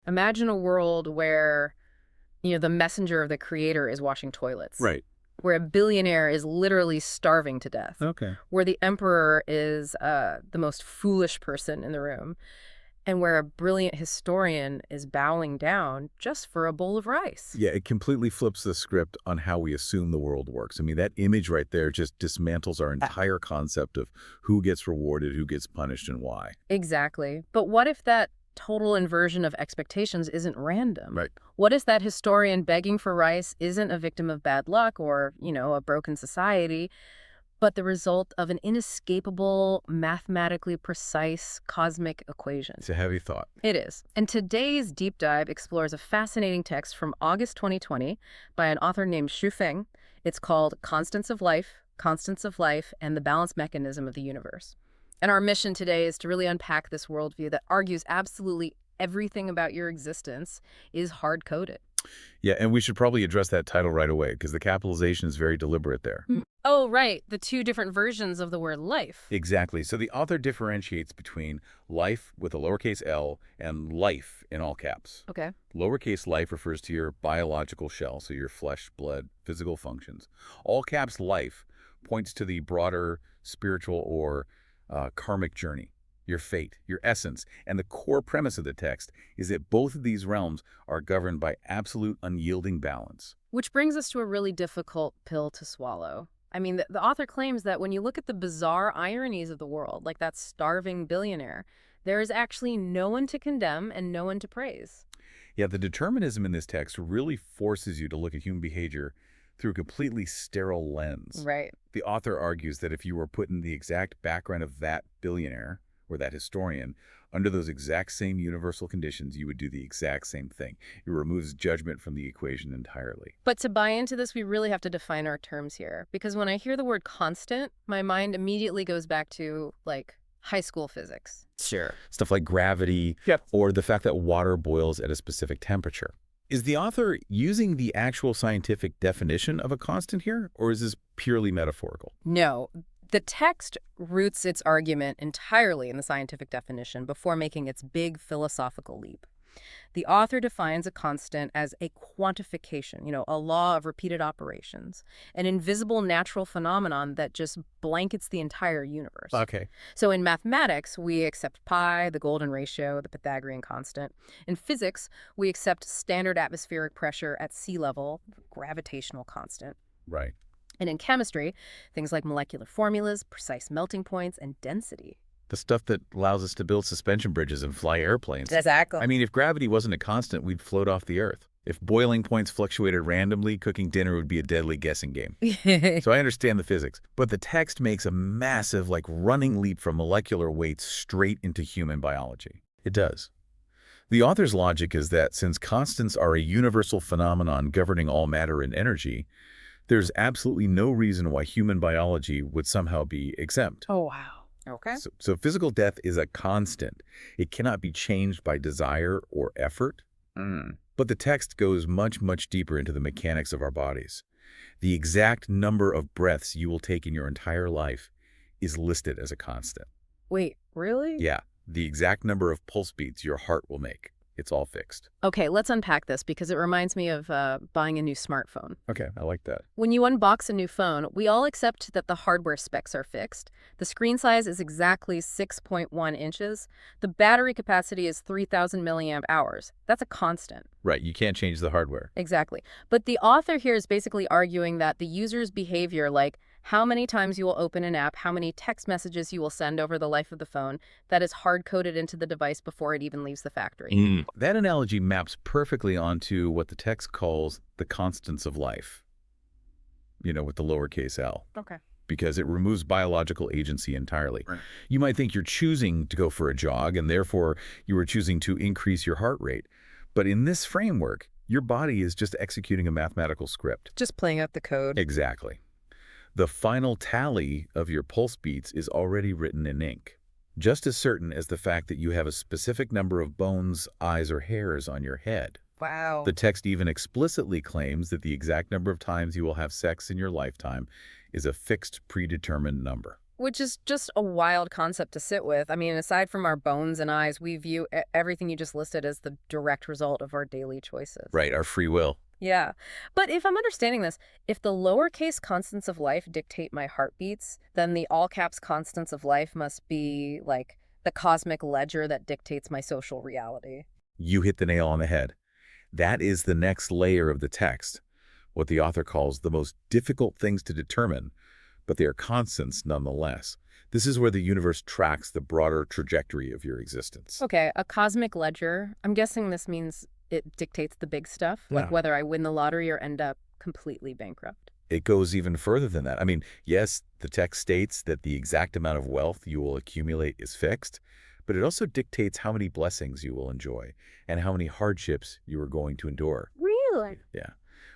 Imagine a world where, the messenger of the creator is washing toilets, Right. where a billionaire is literally starving to death, Okay. where the emperor is the most foolish person in the room, and where a brilliant historian is bowing down just for a bowl of rice. Yeah, it completely flips the script on how we assume the world works. I mean, that image right there just dismantles our entire concept of who gets rewarded, who gets punished, and why. Exactly. But what if that total inversion of expectations isn't random? Right. What if that historian begging for rice isn't a victim of bad luck or, a broken society, but the result of an inescapable, mathematically precise cosmic equation? It's a heavy thought. It is. And today's deep dive explores a fascinating text from August 2020 by an author named Xu Feng. It's called Constants of Life, and the Balance Mechanism of the Universe. And our mission today is to really unpack this worldview that argues absolutely everything about your existence is hard-coded. Yeah, and we should probably address that title right away because the capitalization is very deliberate there. Oh, right. The two different versions of the word life. Exactly. So the author differentiates between life with a lowercase l and life in all caps. Okay. Lowercase life refers to your biological shell, so your flesh, blood, physical functions. All caps life points to the broader spiritual or karmic journey, your fate, your essence. And the core premise of the text is that both of these realms are governed by absolute unyielding balance. Which brings us to a really difficult pill to swallow. I mean, the author claims that when you look at the bizarre ironies of the world, like that starving billionaire, there is actually no one to condemn and no one to praise. Yeah, the determinism in this text really forces you to look at human behavior through a completely sterile lens. Right. The author argues that if you were put in the exact background of that billionaire or that historian, under those exact same universal conditions, you would do the exact same thing. It removes judgment from the equation entirely. But to buy into this, we really have to define our terms here. Because when I hear the word constant, my mind immediately goes back to, like, high school physics. Sure. Stuff like gravity, or the fact that water boils at a specific temperature. Is the author using the actual scientific definition of a constant here, or is this purely metaphorical? No, the text roots its argument entirely in the scientific definition before making its big philosophical leap. The author defines a constant as a quantification, a law of repeated operations, an invisible natural phenomenon that just blankets the entire universe. Okay. So in mathematics, we accept pi, the golden ratio, the Pythagorean constant. In physics, we accept standard atmospheric pressure at sea level, gravitational constant. Right. And in chemistry, things like molecular formulas, precise melting points, and density. The stuff that allows us to build suspension bridges and fly airplanes. Exactly. I mean, if gravity wasn't a constant, we'd float off the Earth. If boiling points fluctuated randomly, cooking dinner would be a deadly guessing game. So I understand the physics, but the text makes a massive, running leap from molecular weights straight into human biology. It does. The author's logic is that since constants are a universal phenomenon governing all matter and energy, there's absolutely no reason why human biology would somehow be exempt. Oh, wow. Okay. So physical death is a constant. It cannot be changed by desire or effort. But the text goes much, much deeper into the mechanics of our bodies. The exact number of breaths you will take in your entire life is listed as a constant. Wait, really? Yeah, the exact number of pulse beats your heart will make. It's all fixed. Okay, let's unpack this because it reminds me of buying a new smartphone. Okay, I like that. When you unbox a new phone, we all accept that the hardware specs are fixed. The screen size is exactly 6.1 inches. The battery capacity is 3,000 milliamp hours. That's a constant. Right, you can't change the hardware. Exactly. But the author here is basically arguing that the user's behavior, like how many times you will open an app, how many text messages you will send over the life of the phone, that is hard-coded into the device before it even leaves the factory. That analogy maps perfectly onto what the text calls the constants of life, with the lowercase l. Okay. Because it removes biological agency entirely. Right. You might think you're choosing to go for a jog, and therefore you are choosing to increase your heart rate. But in this framework, your body is just executing a mathematical script. Just playing out the code. Exactly. The final tally of your pulse beats is already written in ink, just as certain as the fact that you have a specific number of bones, eyes, or hairs on your head. Wow. The text even explicitly claims that the exact number of times you will have sex in your lifetime is a fixed, predetermined number. Which is just a wild concept to sit with. I mean, aside from our bones and eyes, we view everything you just listed as the direct result of our daily choices. Right, our free will. Yeah. But if I'm understanding this, if the lowercase constants of life dictate my heartbeats, then the all caps constants of life must be like the cosmic ledger that dictates my social reality. You hit the nail on the head. That is the next layer of the text, what the author calls the most difficult things to determine, but they are constants nonetheless. This is where the universe tracks the broader trajectory of your existence. Okay, a cosmic ledger. I'm guessing this means it dictates the big stuff, like Yeah. whether I win the lottery or end up completely bankrupt. It goes even further than that. I mean, yes, the text states that the exact amount of wealth you will accumulate is fixed, but it also dictates how many blessings you will enjoy and how many hardships you are going to endure. Really? Yeah.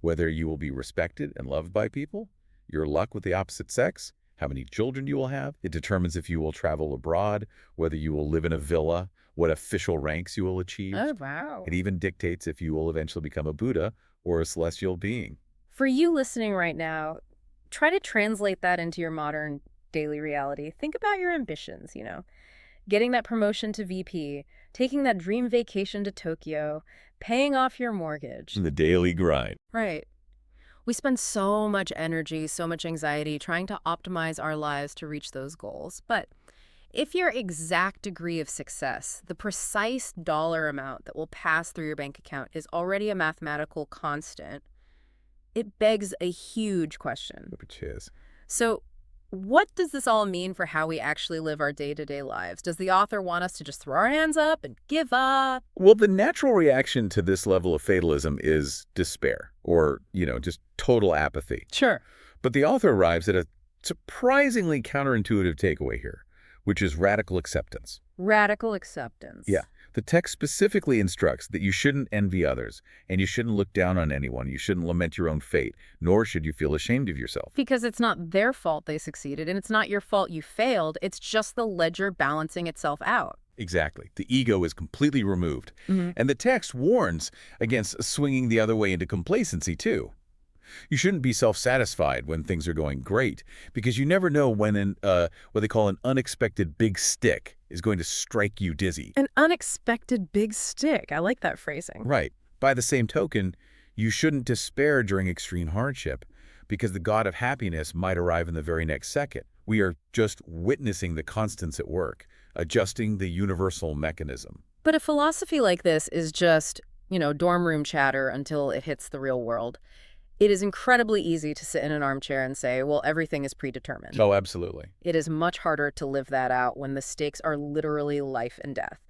Whether you will be respected and loved by people, your luck with the opposite sex, how many children you will have. It determines if you will travel abroad, whether you will live in a villa, what official ranks you will achieve. Oh, wow. It even dictates if you will eventually become a Buddha or a celestial being. For you listening right now, try to translate that into your modern daily reality. Think about your ambitions, getting that promotion to VP, taking that dream vacation to Tokyo, paying off your mortgage. The daily grind. Right. We spend so much energy, so much anxiety trying to optimize our lives to reach those goals. But if your exact degree of success, the precise dollar amount that will pass through your bank account is already a mathematical constant, it begs a huge question. Which is. So, what does this all mean for how we actually live our day-to-day lives? Does the author want us to just throw our hands up and give up? Well, the natural reaction to this level of fatalism is despair or, just total apathy. Sure. But the author arrives at a surprisingly counterintuitive takeaway here, which is radical acceptance. Radical acceptance. Yeah. The text specifically instructs that you shouldn't envy others, and you shouldn't look down on anyone. You shouldn't lament your own fate, nor should you feel ashamed of yourself. Because it's not their fault they succeeded, and it's not your fault you failed. It's just the ledger balancing itself out. Exactly. The ego is completely removed. And the text warns against swinging the other way into complacency, too. You shouldn't be self-satisfied when things are going great, because you never know when what they call an unexpected big stick is going to strike you dizzy. An unexpected big stick. I like that phrasing. Right. By the same token, you shouldn't despair during extreme hardship, because the god of happiness might arrive in the very next second. We are just witnessing the constants at work, adjusting the universal mechanism. But a philosophy like this is just, dorm room chatter until it hits the real world. It is incredibly easy to sit in an armchair and say, well, everything is predetermined. Oh, absolutely. It is much harder to live that out when the stakes are literally life and death.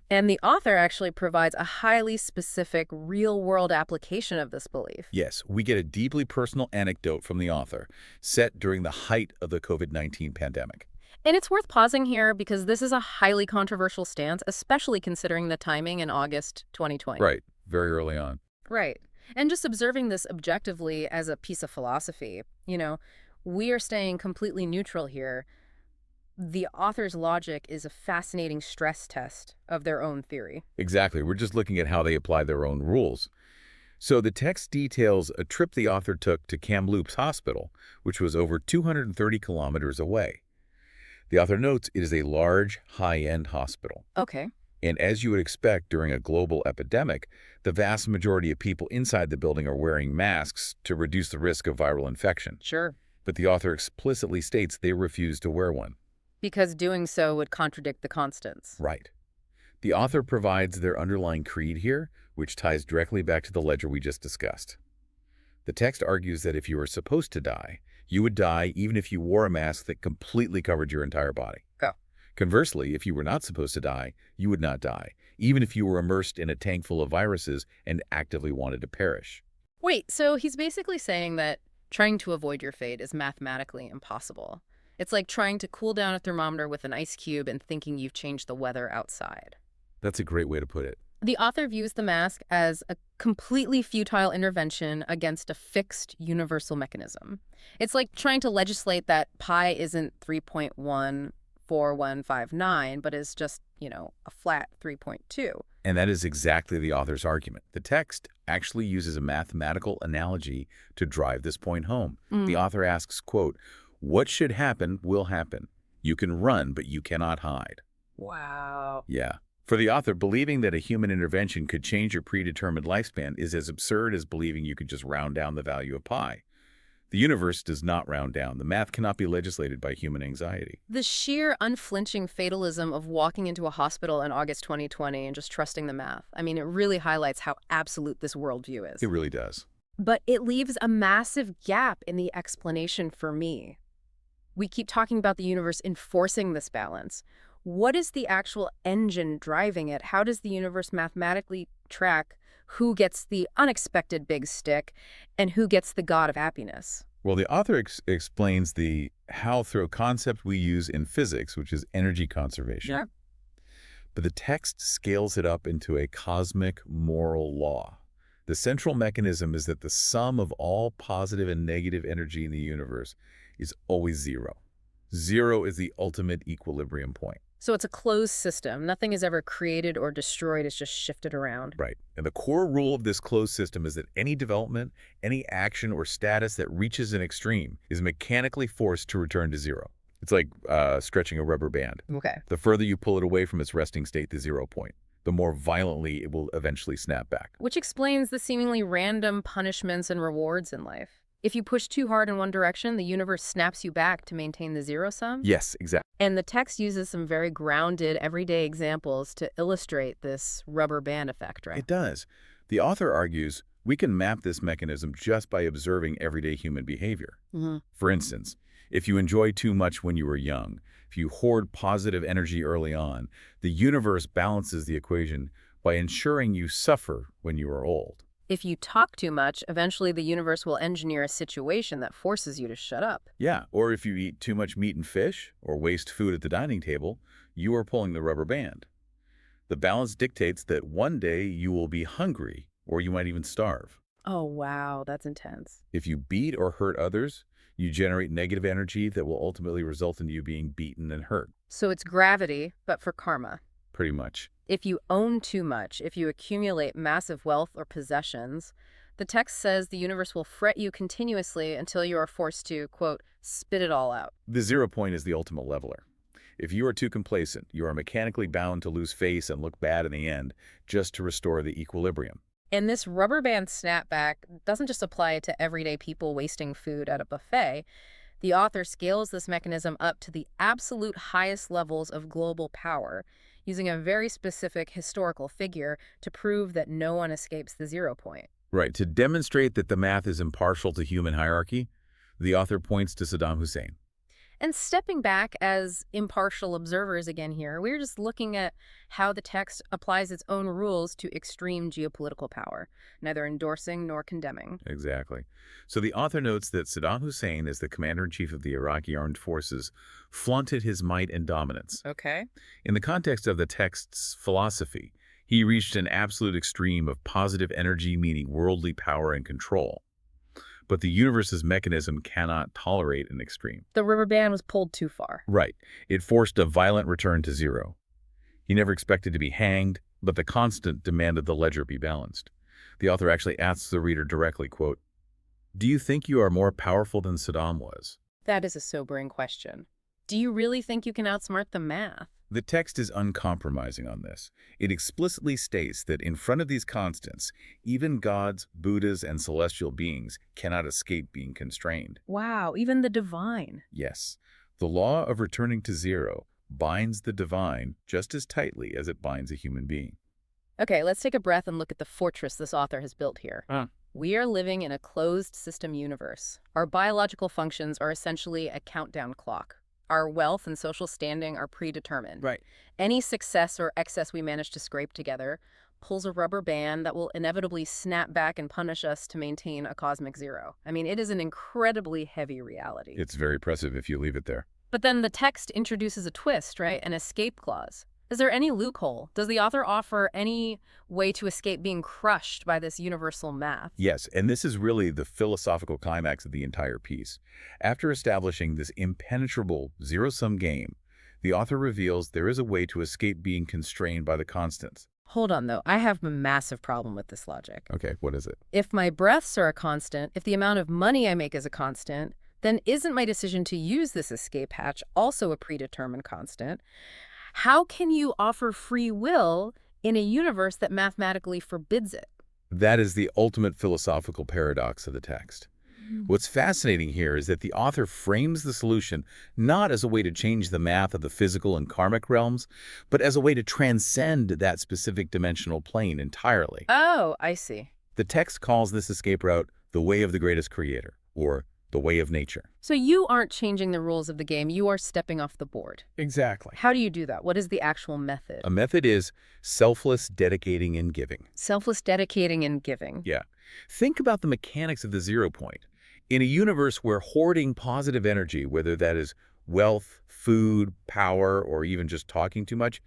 And the author actually provides a highly specific real-world application of this belief. Yes, we get a deeply personal anecdote from the author, set during the height of the COVID-19 pandemic. And it's worth pausing here because this is a highly controversial stance, especially considering the timing in August 2020. Right, very early on. Right. And just observing this objectively as a piece of philosophy, we are staying completely neutral here. The author's logic is a fascinating stress test of their own theory. Exactly. We're just looking at how they apply their own rules. So the text details a trip the author took to Kamloops Hospital, which was over 230 kilometers away. The author notes it is a large, high-end hospital. Okay. And as you would expect during a global epidemic, the vast majority of people inside the building are wearing masks to reduce the risk of viral infection. Sure. But the author explicitly states they refuse to wear one. Because doing so would contradict the constants. Right. The author provides their underlying creed here, which ties directly back to the ledger we just discussed. The text argues that if you were supposed to die, you would die even if you wore a mask that completely covered your entire body. Go. Conversely, if you were not supposed to die, you would not die, even if you were immersed in a tank full of viruses and actively wanted to perish. Wait, so he's basically saying that trying to avoid your fate is mathematically impossible. It's like trying to cool down a thermometer with an ice cube and thinking you've changed the weather outside. That's a great way to put it. The author views the mask as a completely futile intervention against a fixed universal mechanism. It's like trying to legislate that pi isn't 3.14159, but is just, a flat 3.2. And that is exactly the author's argument. The text actually uses a mathematical analogy to drive this point home. The author asks, quote, "What should happen will happen. You can run, but you cannot hide. Wow. Yeah. For the author, believing that a human intervention could change your predetermined lifespan is as absurd as believing you could just round down the value of pi. The universe does not round down. The math cannot be legislated by human anxiety. The sheer unflinching fatalism of walking into a hospital in August 2020 and just trusting the math. I mean, it really highlights how absolute this worldview is. It really does. But it leaves a massive gap in the explanation for me. We keep talking about the universe enforcing this balance. What is the actual engine driving it? How does the universe mathematically track who gets the unexpected big stick and who gets the god of happiness? Well, the author explains the how through a concept we use in physics, which is energy conservation. Yeah. But the text scales it up into a cosmic moral law. The central mechanism is that the sum of all positive and negative energy in the universe is always zero. Zero is the ultimate equilibrium point. So it's a closed system. Nothing is ever created or destroyed. It's just shifted around. Right. And the core rule of this closed system is that any development, any action or status that reaches an extreme is mechanically forced to return to zero. It's like stretching a rubber band. Okay. The further you pull it away from its resting state, the 0 point, the more violently it will eventually snap back. Which explains the seemingly random punishments and rewards in life. If you push too hard in one direction, the universe snaps you back to maintain the zero sum. Yes, exactly. And the text uses some very grounded, everyday examples to illustrate this rubber band effect, right? It does. The author argues we can map this mechanism just by observing everyday human behavior. For instance, if you enjoy too much when you were young, if you hoard positive energy early on, the universe balances the equation by ensuring you suffer when you are old. If you talk too much, eventually the universe will engineer a situation that forces you to shut up. Yeah, or if you eat too much meat and fish or waste food at the dining table, you are pulling the rubber band. The balance dictates that one day you will be hungry or you might even starve. Oh, wow, that's intense. If you beat or hurt others, you generate negative energy that will ultimately result in you being beaten and hurt. So it's gravity, but for karma. Pretty much. If you own too much, if you accumulate massive wealth or possessions, the text says the universe will fret you continuously until you are forced to, quote, spit it all out. The 0 point is the ultimate leveler. If you are too complacent, you are mechanically bound to lose face and look bad in the end just to restore the equilibrium. And this rubber band snapback doesn't just apply to everyday people wasting food at a buffet. The author scales this mechanism up to the absolute highest levels of global power, using a very specific historical figure to prove that no one escapes the 0 point. Right. To demonstrate that the math is impartial to human hierarchy, the author points to Saddam Hussein. And stepping back as impartial observers again here, we're just looking at how the text applies its own rules to extreme geopolitical power, neither endorsing nor condemning. Exactly. So the author notes that Saddam Hussein, as the commander-in-chief of the Iraqi armed forces, flaunted his might and dominance. Okay. In the context of the text's philosophy, he reached an absolute extreme of positive energy, meaning worldly power and control. But the universe's mechanism cannot tolerate an extreme. The rubber band was pulled too far. Right. It forced a violent return to 0. He never expected to be hanged, but the constant demanded the ledger be balanced. The author actually asks the reader directly, quote, "Do you think you are more powerful than Saddam was?" That is a sobering question. Do you really think you can outsmart the math? The text is uncompromising on this. It explicitly states that in front of these constants, even gods, Buddhas, and celestial beings cannot escape being constrained. Wow, even the divine. Yes, the law of returning to 0 binds the divine just as tightly as it binds a human being. Okay, let's take a breath and look at the fortress this author has built here. We are living in a closed system universe. Our biological functions are essentially a countdown clock. Our wealth and social standing are predetermined. Right. Any success or excess we manage to scrape together pulls a rubber band that will inevitably snap back and punish us to maintain a cosmic 0. I mean, it is an incredibly heavy reality. It's very oppressive if you leave it there. But then the text introduces a twist, right? An escape clause. Is there any loophole? Does the author offer any way to escape being crushed by this universal math? Yes, and this is really the philosophical climax of the entire piece. After establishing this impenetrable zero-sum game, the author reveals there is a way to escape being constrained by the constants. Hold on, though. I have a massive problem with this logic. Okay, what is it? If my breaths are a constant, if the amount of money I make is a constant, Then isn't my decision to use this escape hatch also a predetermined constant? How can you offer free will in a universe that mathematically forbids it? That is the ultimate philosophical paradox of the text. What's fascinating here is that the author frames the solution not as a way to change the math of the physical and karmic realms, but as a way to transcend that specific dimensional plane entirely. Oh, I see. The text calls this escape route the way of the greatest creator, or the way of nature. So you aren't changing the rules of the game, you are stepping off the board. Exactly. How do you do that? What is the actual method? A method is selfless dedicating and giving. Selfless dedicating and giving. Yeah. Think about the mechanics of the 0 point. In a universe where hoarding positive energy, whether that is wealth, food, power, or even just talking too much,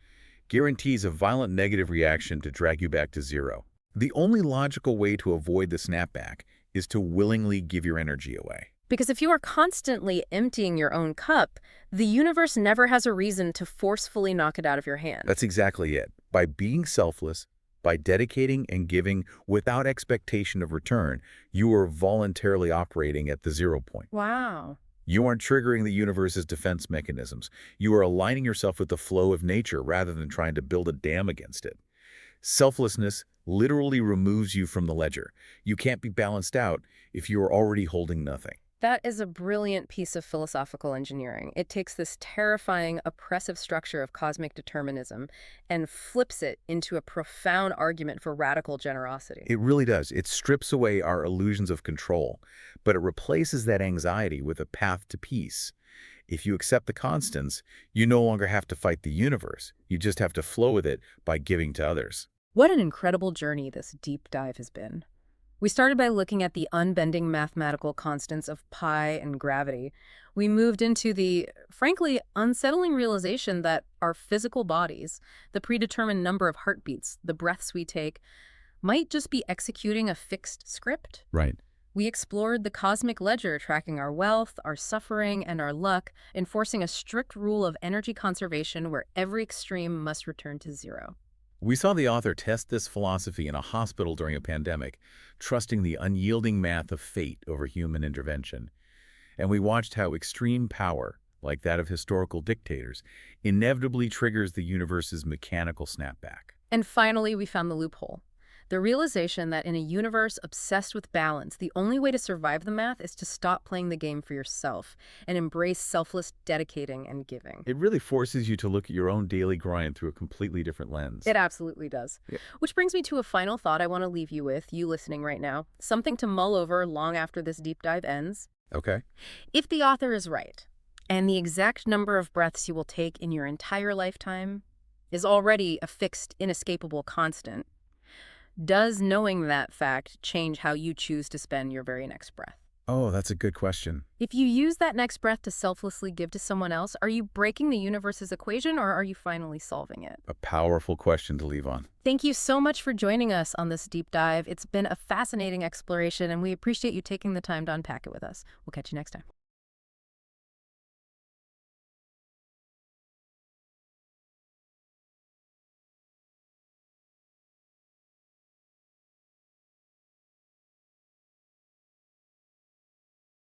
guarantees a violent negative reaction to drag you back to 0. The only logical way to avoid the snapback is to willingly give your energy away. Because if you are constantly emptying your own cup, the universe never has a reason to forcefully knock it out of your hand. That's exactly it. By being selfless, by dedicating and giving without expectation of return, you are voluntarily operating at the 0 point. Wow. You aren't triggering the universe's defense mechanisms. You are aligning yourself with the flow of nature rather than trying to build a dam against it. Selflessness literally removes you from the ledger. You can't be balanced out if you are already holding nothing. That is a brilliant piece of philosophical engineering. It takes this terrifying, oppressive structure of cosmic determinism and flips it into a profound argument for radical generosity. It really does. It strips away our illusions of control, but it replaces that anxiety with a path to peace. If you accept the constants, you no longer have to fight the universe. You just have to flow with it by giving to others. What an incredible journey this deep dive has been. We started by looking at the unbending mathematical constants of pi and gravity. We moved into the, frankly, unsettling realization that our physical bodies, the predetermined number of heartbeats, the breaths we take, might just be executing a fixed script. Right. We explored the cosmic ledger, tracking our wealth, our suffering, and our luck, enforcing a strict rule of energy conservation where every extreme must return to 0. We saw the author test this philosophy in a hospital during a pandemic, trusting the unyielding math of fate over human intervention. And we watched how extreme power, like that of historical dictators, inevitably triggers the universe's mechanical snapback. And finally, we found the loophole. The realization that in a universe obsessed with balance, the only way to survive the math is to stop playing the game for yourself and embrace selfless dedicating and giving. It really forces you to look at your own daily grind through a completely different lens. It absolutely does. Yeah. Which brings me to a final thought I want to leave you with, you listening right now. Something to mull over long after this deep dive ends. Okay. If the author is right, and the exact number of breaths you will take in your entire lifetime is already a fixed, inescapable constant, does knowing that fact change how you choose to spend your very next breath? Oh, that's a good question. If you use that next breath to selflessly give to someone else, are you breaking the universe's equation or are you finally solving it? A powerful question to leave on. Thank you so much for joining us on this deep dive. It's been a fascinating exploration, and we appreciate you taking the time to unpack it with us. We'll catch you next time.